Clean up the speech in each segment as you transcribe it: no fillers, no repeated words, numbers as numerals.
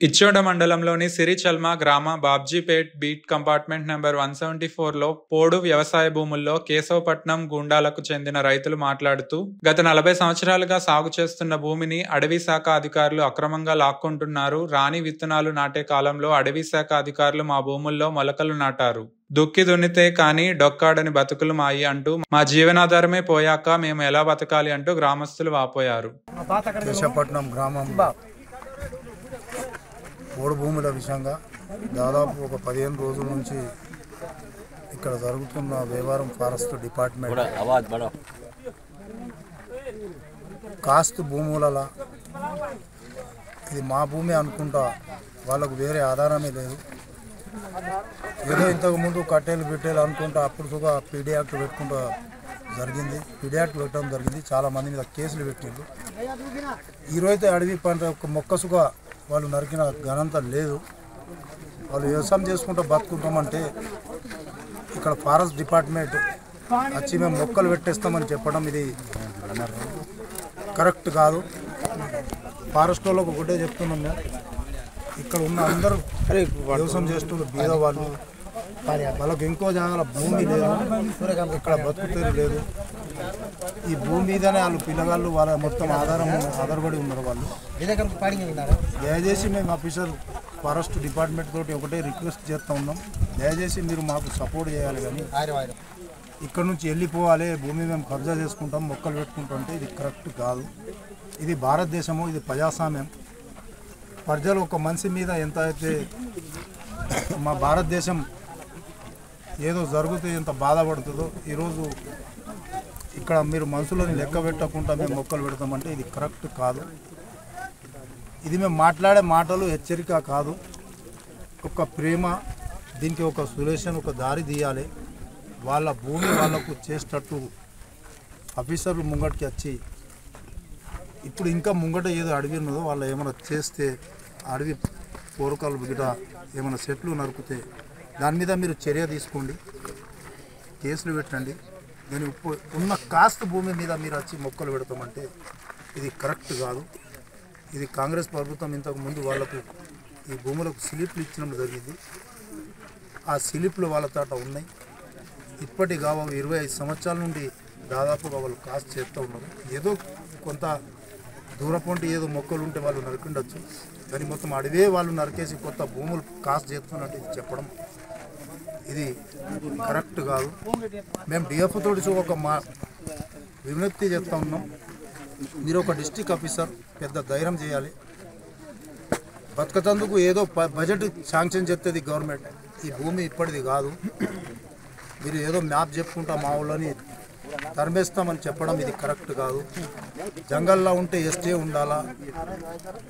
ఇచ్చోడ మండలంలోని సిరిచల్మ గ్రామ బాబ్జీపేట్ beat compartment number 174లో పోడు వ్యవసాయ భూముల్లో కేశవపట్నం గూండాలకు చెందిన రైతులు మాట్లాడుతూ గత 40 సంవత్సరాలుగా సాగు చేస్తున్న భూమిని అటవీ శాఖ అధికారులు అక్రమంగా లాక్కుంటున్నారు. రాణి విత్తనాలు నాటే కాలంలో అటవీ శాఖ అధికారులు మా భూముల్లో మొలకలు నాటారు. దుక్కి దున్నితే కానీ డొక్కాడని బతుకులు మాయి అంటూ మా జీవనాధారమే పోయాక మేము ఎలా బతకాలి అంటూ గ్రామస్తులు వాపోయారు. కేశవపట్నం గ్రామంలో పోడు భూముల విషయంగా దాదాపు ఒక 15 రోజుల నుంచి ఇక్కడ జరుగుతున్న వ్యవహారం ఫారెస్ట్ డిపార్ట్మెంట్ కాస్తు భూముల ఇది మా భూమి అనుకుంటా వాళ్ళకు వేరే ఆధారమే లేదు. ఏదో ఇంతకుముందు కట్టేలు పెట్టేలు అనుకుంటా అప్పుడు సుగా పీడీ యాక్ట్ పెట్టుకుంటూ జరిగింది. పీడీ యాక్ట్ పెట్టడం జరిగింది. చాలామంది మీద కేసులు పెట్టిండ్రు. ఈరోజైతే అడవి పంట ఒక మొక్క సుగా వాళ్ళు నరికిన ఘనంత లేదు. వాళ్ళు వ్యవసాయం చేసుకుంటూ బతుకుంటామంటే ఇక్కడ ఫారెస్ట్ డిపార్ట్మెంట్ వచ్చి మేము మొక్కలు పెట్టేస్తామని చెప్పడం ఇది కరెక్ట్ కాదు. ఫారెస్ట్ వాళ్ళకు ఒకటే చెప్తున్నాం, మేము ఇక్కడ ఉన్న అందరూ వ్యవసాయం చేస్తున్న బీద వాళ్ళు, వాళ్ళకు ఇంకో జాగాల భూమి లేదు, ఇక్కడ బతుకుతేరు లేదు. ఈ భూమి మీదనే వాళ్ళు పిల్లగాళ్ళు వాళ్ళ మొత్తం ఆధారపడి ఉన్నారు. వాళ్ళు దయచేసి మేము ఆఫీసర్ ఫారెస్ట్ డిపార్ట్మెంట్ తోటి ఒకటే రిక్వెస్ట్ చేస్తూ ఉన్నాం, దయచేసి మీరు మాకు సపోర్ట్ చేయాలి. కానీ ఇక్కడ నుంచి వెళ్ళిపోవాలి, భూమి మేము కబ్జా చేసుకుంటాం, మొక్కలు పెట్టుకుంటాం అంటే ఇది కరెక్ట్ కాదు. ఇది భారతదేశము, ఇది ప్రజాస్వామ్యం. ప్రజలు ఒక మనిషి మీద ఎంత అయితే మా భారతదేశం ఏదో జరిగితే ఎంత బాధపడుతుందో, ఈరోజు ఇక్కడ మీరు మనుషులని లెక్క పెట్టకుండా మేము మొక్కలు పెడతామంటే ఇది కరెక్ట్ కాదు. ఇది మేము మాట్లాడే మాటలు హెచ్చరిక కాదు, ఒక ప్రేమ. దీనికి ఒక సొల్యూషన్, ఒక దారి తీయాలి. వాళ్ళ భూమి వాళ్ళకు చేసేటట్టు ఆఫీసర్లు ముంగటికి వచ్చి, ఇప్పుడు ఇంకా ముంగట ఏదో అడవి ఉన్నదో వాళ్ళు ఏమైనా చేస్తే, అడవి పూరకాలు గిట ఏమైనా చెట్లు నరికితే దాని మీద మీరు చర్య తీసుకోండి, కేసులు పెట్టండి. నేను ఇప్పుడు ఉన్న కాస్త భూమి మీద మీరు వచ్చి మొక్కలు పెడతామంటే ఇది కరెక్ట్ కాదు. ఇది కాంగ్రెస్ ప్రభుత్వం ఇంతకు ముందు వాళ్లకు ఈ భూములకు స్లిప్లు ఇచ్చడం జరిగింది. ఆ స్లిప్లు వాళ్ళ తాట ఉన్నాయి. ఇప్పటి కావు 25 సంవత్సరాల నుండి దాదాపుగా వాళ్ళు కాస్ట్ చేస్తూ ఉన్నారు. ఏదో కొంత దూరపొంటి ఏదో మొక్కలు ఉంటే వాళ్ళు నరికిండొచ్చు, కానీ మొత్తం అడివే వాళ్ళు నరికేసి కొత్త భూములు కాస్ట్ చేస్తున్నట్టు ఇది చెప్పడం ఇది కరెక్ట్ కాదు. మేము డిఎఫ్ తోటి ఒక విజ్ఞప్తి చేస్తూ ఉన్నాం, మీరు ఒక డిస్ట్రిక్ట్ ఆఫీసర్ పెద్ద ధైర్యం చేయాలి. బతకతందుకు ఏదో బడ్జెట్ శాంక్షన్ చేస్తుంది గవర్నమెంట్, ఈ భూమి ఇప్పటిది కాదు. మీరు ఏదో మ్యాప్ చెప్పుకుంటా మా ఊళ్ళని తరిమేస్తామని చెప్పడం ఇది కరెక్ట్ కాదు. జంగల్లో ఉంటే ఎస్టీ ఉండాలా,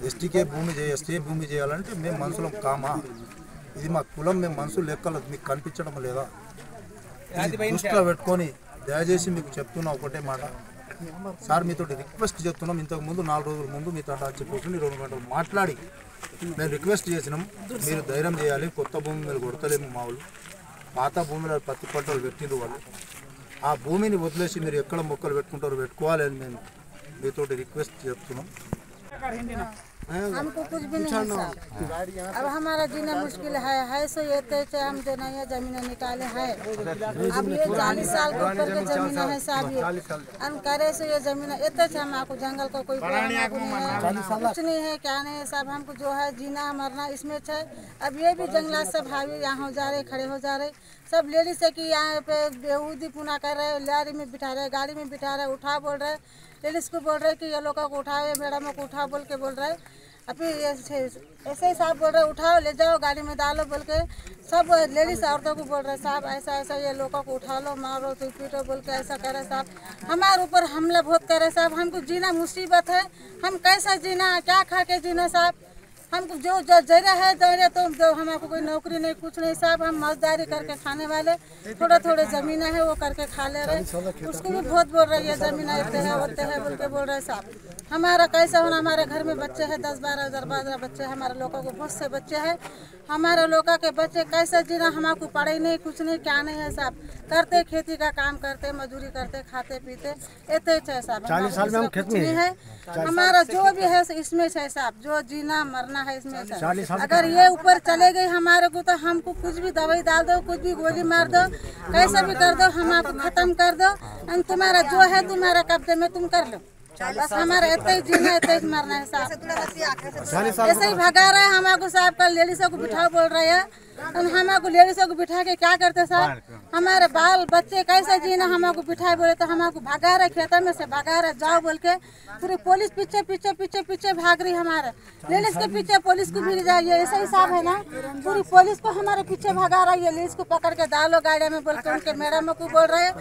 ఎస్టీకే భూమి ఎస్టీ భూమి చేయాలంటే మేము మనుషులం కామా? ఇది మా కులం, మేము మనుషులు లెక్కలు మీకు కనిపించడం లేదా? దృష్టిలో పెట్టుకొని దయచేసి మీకు చెప్తున్నా ఒకటే మాట సార్, మీతో రిక్వెస్ట్ చేస్తున్నాం. ఇంతకుముందు 4 రోజుల ముందు మీతో వచ్చి కూర్చొని 2 గంటలు మాట్లాడి మేము రిక్వెస్ట్ చేసినాం, మీరు ధైర్యం చేయాలి. కొత్త భూమి మీరు కొడతలేము, మా వాళ్ళు పాత భూమిలో పత్తి పంటలు పెట్టిండ్రు. వాళ్ళు ఆ భూమిని వదిలేసి మీరు ఎక్కడ మొక్కలు పెట్టుకుంటారో పెట్టుకోవాలి అని మేము మీతో రిక్వెస్ట్ చేస్తున్నాం. हमको कुछ भी नहीं है। अब हमारा जीना मुश्किल है सो ये तो हम जो नहीं है जमीन निकाले है। अब ये 40 साल के ऊपर के जमीन है साहब, ये हम करे सो ये जमीन इतने हम आपको जंगल का कोई कुछ नहीं है, क्या नहीं है साहब। हमको जो है जीना मरना इसमें है। अब ये भी जंगलात सब हावी यहाँ हो जा रहे, खड़े हो जा रहे सब लेडीज से कि यहाँ पे बेहूदी पुना कर रहे, लारी में बिठा रहे, गाड़ी में बिठा रहे, उठा बोल रहे, लेडीज को बोल रहे कि ये लोग को उठाओ, मैडम को उठा बोल के बोल रहे। अभी ऐसे ही साहब बोल रहे उठाओ ले जाओ गाड़ी में डालो बोल के सब लेडीज औरतों को बोल रहे साहब ऐसा ऐसा ये लोगों को उठा लो, मारो तो पीटो बोल के ऐसा करे साहब। हमारे ऊपर हमला बहुत करे साहब। हमको जीना मुसीबत है, हम कैसा जीना, क्या खा के जीना साहब। हमको जो जरिया है जरिया तो जो हमको कोई नौकरी नहीं कुछ नहीं साहब। हम मजदारी करके खाने वाले, थोड़े थोड़े ज़मीन है वो करके खा ले रहे। उसको भी बहुत बोल रही है ज़मीन इतने है होते हैं बोल के बोल रहे साहब। हमारा कैसा होना, हमारे घर में बच्चे हैं 10-12 बच्चे, हमारे लोगों को बहुत से बच्चे हैं। हमारे लोगों के बच्चे कैसे जीना, हमको पढ़े नहीं कुछ नहीं क्या नहीं है साहब। करते खेती का काम करते, मजदूरी करते, खाते पीते इतने है साहब। 40 साल में हम खेत में है हमारा जो भी है इसमें है साहब। जो जीना मरना मरना है इसमें सर। अगर ये ऊपर चले गए हमारे को तो हमको कुछ भी दवाई डाल दो, कुछ भी गोली मार दो, कैसे भी कर दो, हम आपको खत्म कर दो। तुम्हारा जो है तुम्हारा कब्जे में तुम कर लो, बस हमारा इतना ही जीना इतना ही मरना है साहब। ऐसे ही भगा रहे हैं हमको साहब, कल लेडीजों को बिठाओ बोल रहे हैं, हमको लेडीजों को बिठा के क्या करते साहब, हमारे बाल बच्चे कैसे जीना, हमको बिठाए बोले तो हमको भगा रहे, खेतों में से भगा रहे, जाओ बोल के। पूरी पुलिस पीछे पीछे पीछे पीछे भाग रही, हमारे लेडीज के पीछे पुलिस को भी जाइए, ऐसा ही साहब है ना। पूरी पुलिस को हमारे पीछे भगा रही है, लेडीज को पकड़ के डालो गाड़ी में बोल के, उनके मैडम को बोल रहे हैं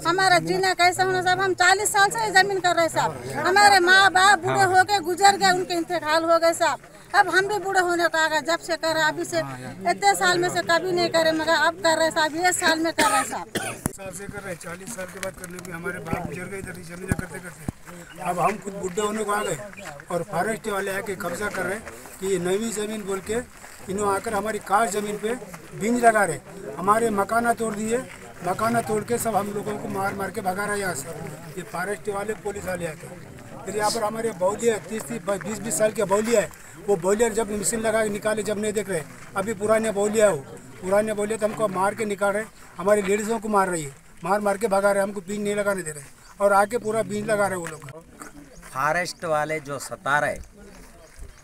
हमारा जीना कैसे होना साहब। हम 40 साल से जमीन कर रहे साहब, हमारे माँ बाप बूढ़े हो गए, गुजर गए, उनके इंतकाल हो गए साहब। अब हम भी बूढ़े होने का आगे जब से कर रहे, अभी से इतने साल में से कभी नहीं करे, मगर अब कर रहे साहब, ये साल में कर रहे साहब। साल से कर रहे, 40 साल के बाद करने में हमारे बाप गुजर गए इधर जमीन करते करते। अब हम खुद बुढ़े होने को आ गए और फॉरेस्ट वाले आके कब्जा कर रहे कि ये नई जमीन बोल के इन्होंने आकर हमारी कार जमीन पे बिंज लगा रहे, हमारे मकाना तोड़ दिए, मकाना तोड़ के सब हम लोगों को मार मार के भगा रहा है यहाँ से। ये फॉरेस्ट वाले पुलिस वाले आके फिर यहाँ पर हमारे बौलिया 30-20 साल के बौलिया है, वो बौलिया जब मशीन लगा के निकाले, जब नहीं देख रहे, अभी पुराने बौलिया हो, पुराने बौलिया तो हमको मार के निकाल रहे, हमारी लेडीज़ों को मार रही है, मार मार के भगा रहे, हमको बीज नहीं लगाने दे रहे और आके पूरा बीज लगा रहे वो लोग। फॉरेस्ट वाले जो सता रहे,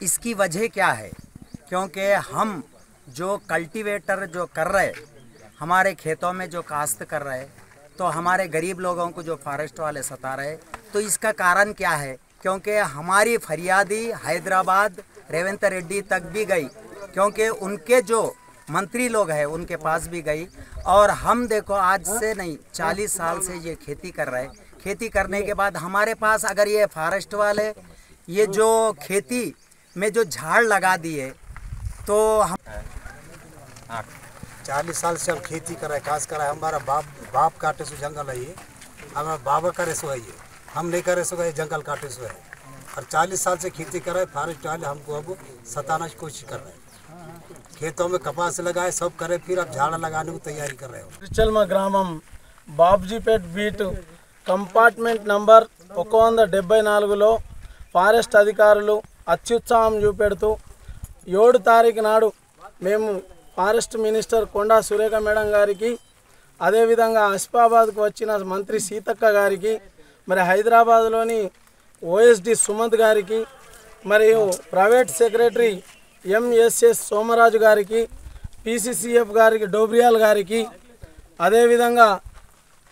इसकी वजह क्या है? क्योंकि हम जो कल्टीवेटर जो कर रहे, हमारे खेतों में जो काश्त कर रहे, तो हमारे गरीब लोगों को जो फॉरेस्ट वाले सता रहे, तो इसका कारण क्या है? क्योंकि हमारी फरियादी हैदराबाद रेवंत रेड्डी तक भी गई, क्योंकि उनके जो मंत्री लोग हैं उनके पास भी गई। और हम देखो आज से नहीं 40 साल से ये खेती कर रहे, खेती करने के बाद हमारे पास अगर ये फॉरेस्ट वाले ये जो खेती में जो झाड़ लगा दिए, तो हम 40 साल से हम खेती कर रहे, खास कर हमारा बाप काटे सो जंगल है ये, हमारा बाबा करे सो है ये, हम नहीं करे सो है जंगल काटे सो है। और 40 साल से खेती कर रहे, फॉरेस्ट वाले हमको अब सताना की कोशिश कर रहे हैं। खेतों में कपास लगाए सब करे, फिर अब झाड़ लगाने की तैयारी कर रहे हो। శ్రీచల్మ గ్రామం బాబ్జీపేట్ బీట్ కంపార్ట్మెంట్ నంబర్ 174లో ఫారెస్ట్ అధికారులు అత్యుత్సాహం చూపెడుతూ 7 తారీఖు నాడు మేము forest minister Konda Surekha madam గారికి, అదేవిధంగా ఆసిఫాబాద్కు వచ్చిన మంత్రి సీతక్క గారికి, మరి హైదరాబాద్లోని ఓఎస్డి సుమంత్ గారికి, మరియు ప్రైవేట్ సెక్రటరీ ఎంఎస్ఎస్ సోమరాజు గారికి, పీసీసీఎఫ్ గారికి డోబ్రియాల్ గారికి, అదేవిధంగా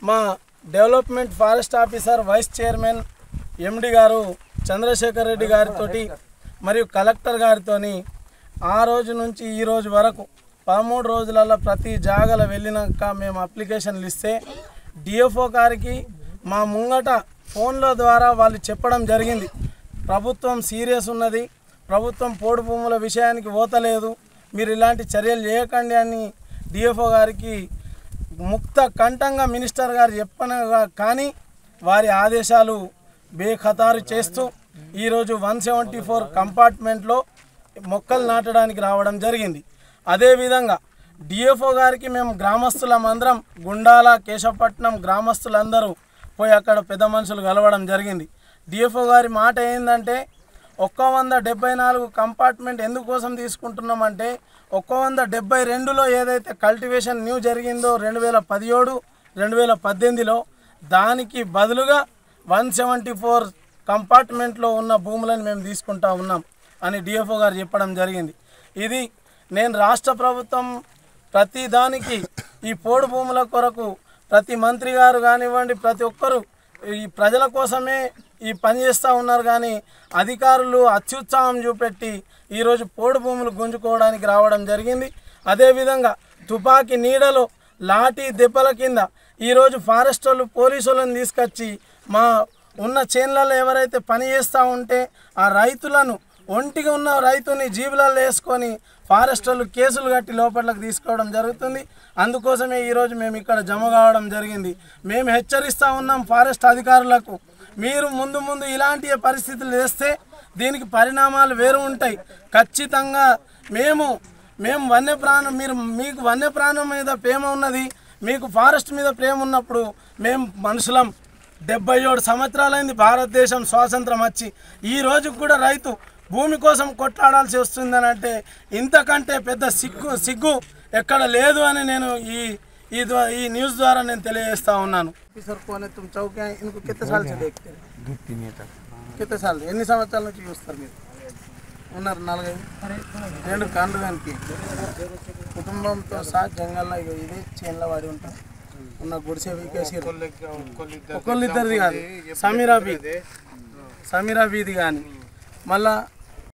మా development forest officer vice chairman MD garu Chandrasekhar Reddy గారితో మరియు కలెక్టర్ గారితోని ఆ రోజు నుంచి ఈ రోజు వరకు 13 రోజులలో ప్రతి జాగల వెళ్ళినాక మేము అప్లికేషన్లు ఇస్తే డిఎఫ్ఓ గారికి మా ముంగట ఫోన్ల ద్వారా వాళ్ళు చెప్పడం జరిగింది, ప్రభుత్వం సీరియస్ ఉన్నది, ప్రభుత్వం పోడు భూముల విషయానికి పోతలేదు, మీరు ఇలాంటి చర్యలు చేయకండి అని డిఎఫ్ఓ గారికి ముక్త కంఠంగా మినిస్టర్ గారు చెప్పనగా కానీ వారి ఆదేశాలు బేఖతారు చేస్తూ ఈరోజు 174 కంపార్ట్మెంట్లో మొక్కలు నాటడానికి రావడం జరిగింది. అదేవిధంగా డిఎఫ్ఓ గారికి మేము గ్రామస్తులమందరం గుండాల కేశవపట్నం గ్రామస్తులందరూ పోయి అక్కడ పెద్ద మనుషులు కలవడం జరిగింది. డిఎఫ్ఓ గారి మాట ఏంటంటే 174 కంపార్ట్మెంట్ ఎందుకోసం తీసుకుంటున్నామంటే 172లో ఏదైతే కల్టివేషన్ న్యూ జరిగిందో 2017 2018లో దానికి బదులుగా 174 కంపార్ట్మెంట్లో ఉన్న భూములను మేము తీసుకుంటా ఉన్నాం అని డిఎఫ్ఓ గారు చెప్పడం జరిగింది. ఇది నేను రాష్ట్ర ప్రభుత్వం ప్రతి దానికి ఈ పోడు భూముల కొరకు ప్రతి మంత్రి గారు కానివ్వండి ప్రతి ఒక్కరు ఈ ప్రజల కోసమే ఈ పని చేస్తూ ఉన్నారు, కానీ అధికారులు అత్యుత్సాహం చూపెట్టి ఈరోజు పోడు భూములు గుంజుకోవడానికి రావడం జరిగింది. అదేవిధంగా తుపాకీ నీడలో లాఠీ దెబ్బల కింద ఈరోజు ఫారెస్ట్ వాళ్ళు పోలీసులను తీసుకొచ్చి మా ఉన్న చేన్లలో ఎవరైతే పని చేస్తూ ఉంటే ఆ రైతులను ఒంటిగా ఉన్న రైతుని జీబులలో వేసుకొని ఫారెస్టర్లు కేసులు కట్టి లోపట్లకు తీసుకోవడం జరుగుతుంది. అందుకోసమే ఈరోజు మేము ఇక్కడ జమ కావడం జరిగింది. మేము హెచ్చరిస్తూ ఉన్నాం ఫారెస్ట్ అధికారులకు, మీరు ముందు ఇలాంటి పరిస్థితులు చేస్తే దీనికి పరిణామాలు వేరు ఉంటాయి. ఖచ్చితంగా మేము వన్యప్రాణం మీకు వన్యప్రాణం మీద ప్రేమ ఉన్నది, మీకు ఫారెస్ట్ మీద ప్రేమ ఉన్నప్పుడు మేము మనుషులం. 77 సంవత్సరాలైంది భారతదేశం స్వాతంత్రం వచ్చి, ఈ రోజు కూడా రైతు భూమి కోసం కొట్లాడాల్సి వస్తుందని అంటే ఇంతకంటే పెద్ద సిగ్గు ఎక్కడ లేదు అని నేను ఈ న్యూస్ ద్వారా నేను తెలియజేస్తా ఉన్నాను. ఎన్ని సంవత్సరాల నుంచి చూస్తారు మీరు? ఉన్నారు 4-5 కాండ్రు దానికి కుటుంబంతో సహా జంగల్లో ఇదే చేన్ల వాడి ఉంటారు. ఉన్న గుడిసె వీకేసి ఒకళ్ళిద్దరిది కాదు, సమీరా బీది కానీ మళ్ళా